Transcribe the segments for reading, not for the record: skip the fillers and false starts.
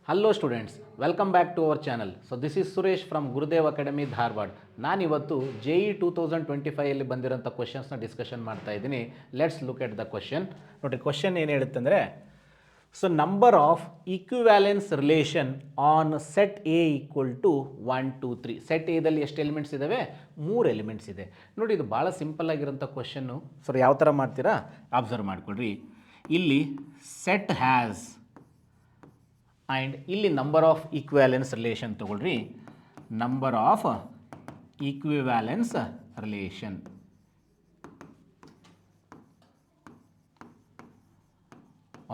Hello students, welcome back to our channel. So this is Suresh from Gurudev academy Dharwad. ನಾನಿವತ್ತು JEE 2025 ಬಂದಿರೋಂಥ ಕ್ವಶನ್ಸ್ನ discussion ಮಾಡ್ತಾ ಇದ್ದೀನಿ. Let's look at the question. ನೋಡಿರಿ, question ಏನು ಹೇಳುತ್ತೆ ಅಂದರೆ, so number of equivalence relation on set A equal to 1 2 3. Set ಎದಲ್ಲಿ ಎಷ್ಟು ಎಲಿಮೆಂಟ್ಸ್ ಇದ್ದಾವೆ? 3 ಎಲಿಮೆಂಟ್ಸ್ ಇದೆ. ನೋಡಿ, ಇದು ಭಾಳ ಸಿಂಪಲ್ ಆಗಿರೋಂಥ ಕ್ವಶನ್ನು. ಸೊ ಯಾವ ಥರ ಮಾಡ್ತೀರಾ ಅಬ್ಸರ್ವ್ ಮಾಡ್ಕೊಳ್ರಿ. ಇಲ್ಲಿ ಸೆಟ್ ಹ್ಯಾಸ್ ಆ್ಯಂಡ್ ಇಲ್ಲಿ ನಂಬರ್ ಆಫ್ ಈಕ್ವಿವ್ಯಾಲೆನ್ಸ್ ರಿಲೇಷನ್ ತೊಗೊಳ್ರಿ. Number of equivalence relation.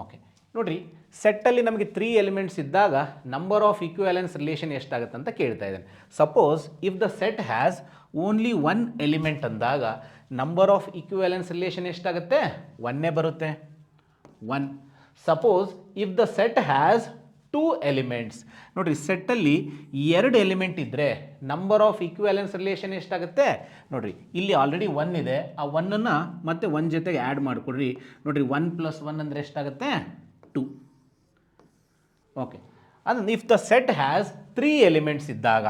Okay, ನೋಡಿರಿ, ಸೆಟ್ಟಲ್ಲಿ ನಮಗೆ 3 ಎಲಿಮೆಂಟ್ಸ್ ಇದ್ದಾಗ ನಂಬರ್ ಆಫ್ ಈಕ್ವಿವ್ಯಾಲೆನ್ಸ್ ರಿಲೇಷನ್ ಎಷ್ಟಾಗುತ್ತೆ ಅಂತ ಕೇಳ್ತಾ ಇದ್ದೇನೆ. Suppose if the set has only 1 element ಅಂದಾಗ ನಂಬರ್ ಆಫ್ ಈಕ್ವಿವ್ಯಾಲೆನ್ಸ್ ರಿಲೇಷನ್ ಎಷ್ಟಾಗುತ್ತೆ? 1 ಬರುತ್ತೆ, 1. Suppose if the set has 2 elements, ನೋಡಿರಿ, ಸೆಟ್ಟಲ್ಲಿ 2 ಎಲಿಮೆಂಟ್ ಇದ್ದರೆ ನಂಬರ್ ಆಫ್ ಈಕ್ವಿವ್ಯಾಲೆನ್ಸ್ ರಿಲೇಷನ್ ಎಷ್ಟಾಗುತ್ತೆ? ನೋಡಿರಿ, ಇಲ್ಲಿ ಆಲ್ರೆಡಿ 1 ಇದೆ, ಆ 1ಅನ್ನು ಮತ್ತೆ 1 ಜೊತೆಗೆ ಆ್ಯಡ್ ಮಾಡಿಕೊಡ್ರಿ. ನೋಡಿರಿ, 1 + 1 ಅಂದರೆ ಎಷ್ಟಾಗುತ್ತೆ? 2. ಓಕೆ, ಅಂದ್ರೆ if the set has 3 elements ಇದ್ದಾಗ,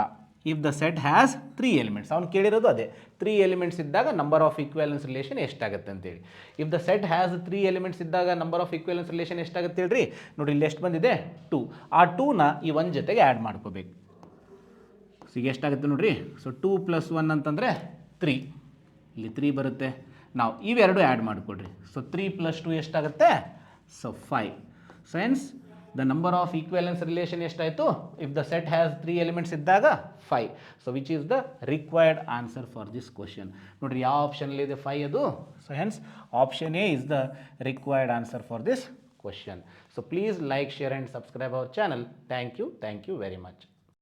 if the set has 3 elements, ಅವ್ನು ಕೇಳಿರೋದು ಅದೇ, 3 ಎಲಿಮೆಂಟ್ಸ್ ಇದ್ದಾಗ ನಂಬರ್ ಆಫ್ ಈಕ್ವಿವ್ಯಾಲೆನ್ಸ್ ರಿಲೇಷನ್ ಎಷ್ಟಾಗುತ್ತೆ ಅಂತೇಳಿ. If the set has 3 elements ಇದ್ದಾಗ ನಂಬರ್ ಆಫ್ ಈಕ್ವಿವ್ಯಾಲೆನ್ಸ್ ರಿಲೇಷನ್ ಎಷ್ಟಾಗುತ್ತೆ ಹೇಳ್ರಿ? ನೋಡಿ, ಇಲ್ಲಿ ಎಷ್ಟು ಬಂದಿದೆ? 2. ಆ 2ನ ಈ 1 ಜೊತೆಗೆ ಆ್ಯಡ್ ಮಾಡ್ಕೋಬೇಕು. ಸೊ ಈಗ ಎಷ್ಟಾಗುತ್ತೆ ನೋಡ್ರಿ. ಸೊ 2 + 1 ಅಂತಂದರೆ 3, ಇಲ್ಲಿ 3 ಬರುತ್ತೆ. ನಾವು ಇವೆರಡು ಆ್ಯಡ್ ಮಾಡಿಕೊಡ್ರಿ. ಸೊ 3 + 2 ಎಷ್ಟಾಗುತ್ತೆ? So 5. So hence the number of equivalence relation ಎಷ್ಟಾಯಿತು? If the set has 3 elements ಇದ್ದಾಗ 5. So which is the required answer for this question. ನೋಡಿರಿ, ಯಾವ ಆಪ್ಷನಲ್ಲಿದೆ? 5 ಅದು. So hence option A is the required answer for this question. So please like, share and subscribe our channel. Thank you very much.